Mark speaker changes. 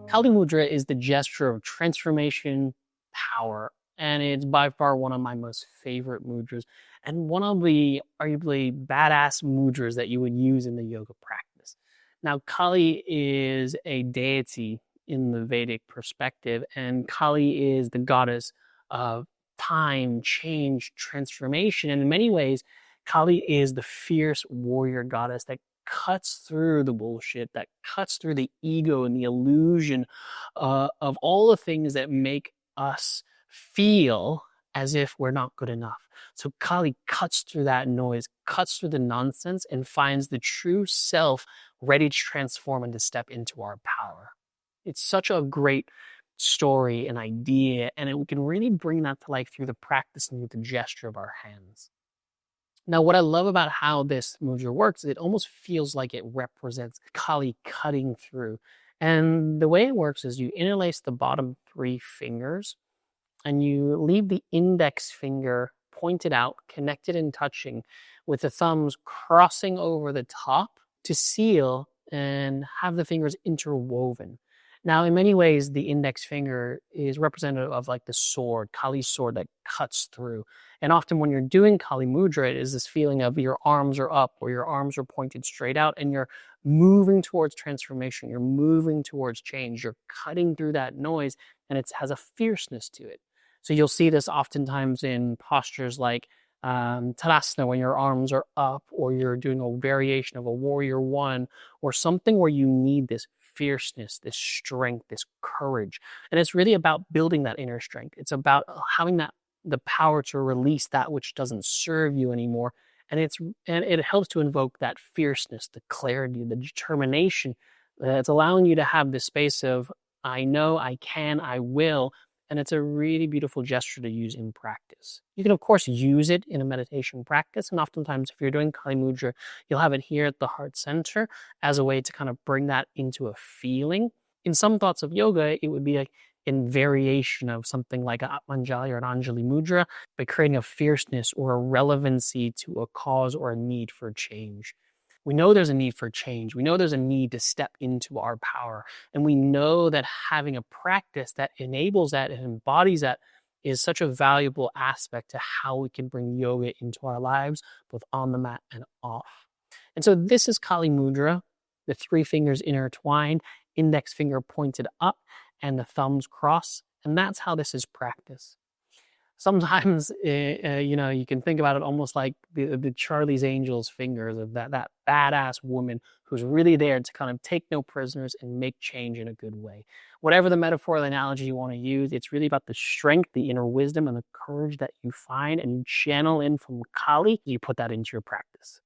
Speaker 1: Kālī Mudrā is the gesture of transformation, power, and it's by far one of my most favorite mudras and one of the arguably badass mudras that you would use in the yoga practice. Now, Kali is a deity in the Vedic perspective, and Kali is the goddess of time, change, transformation. And in many ways, Kali is the fierce warrior goddess that cuts through the bullshit, that cuts through the ego and the illusion of all the things that make us feel as if we're not good enough. So Kali cuts through that noise, cuts through the nonsense, and finds the true self ready to transform and to step into our power. It's such a great story and idea, and we can really bring that to life through the practice and with the gesture of our hands. Now, what I love about how this mudra works, it almost feels like it represents Kali cutting through. And the way it works is you interlace the bottom 3 fingers and you leave the index finger pointed out, connected and touching, with the thumbs crossing over the top to seal and have the fingers interwoven. Now, in many ways, the index finger is representative of like the sword, Kali's sword that cuts through. And often when you're doing Kālī Mudrā, it is this feeling of your arms are up or your arms are pointed straight out and you're moving towards transformation. You're moving towards change. You're cutting through that noise and it has a fierceness to it. So you'll see this oftentimes in postures like Tadasana, when your arms are up, or you're doing a variation of a warrior 1, or something where you need this fierceness, this strength, this courage. And it's really about building that inner strength. It's about having the power to release that which doesn't serve you anymore. And it helps to invoke that fierceness, the clarity, the determination. It's allowing you to have this space of, I know, I can, I will. And it's a really beautiful gesture to use in practice. You can, of course, use it in a meditation practice. And oftentimes, if you're doing Kālī Mudrā, you'll have it here at the heart center as a way to kind of bring that into a feeling. In some thoughts of yoga, it would be like in variation of something like an Atmanjali or an Anjali Mudra, by creating a fierceness or a relevancy to a cause or a need for change. We know there's a need for change. We know there's a need to step into our power. And we know that having a practice that enables that and embodies that is such a valuable aspect to how we can bring yoga into our lives, both on the mat and off. And so this is Kālī Mudrā, the 3 fingers intertwined, index finger pointed up, and the thumbs cross. And that's how this is practiced. Sometimes, you can think about it almost like the Charlie's Angels fingers of that badass woman who's really there to kind of take no prisoners and make change in a good way. Whatever the metaphor or analogy you want to use, it's really about the strength, the inner wisdom, and the courage that you find and you channel in from Kali. You put that into your practice.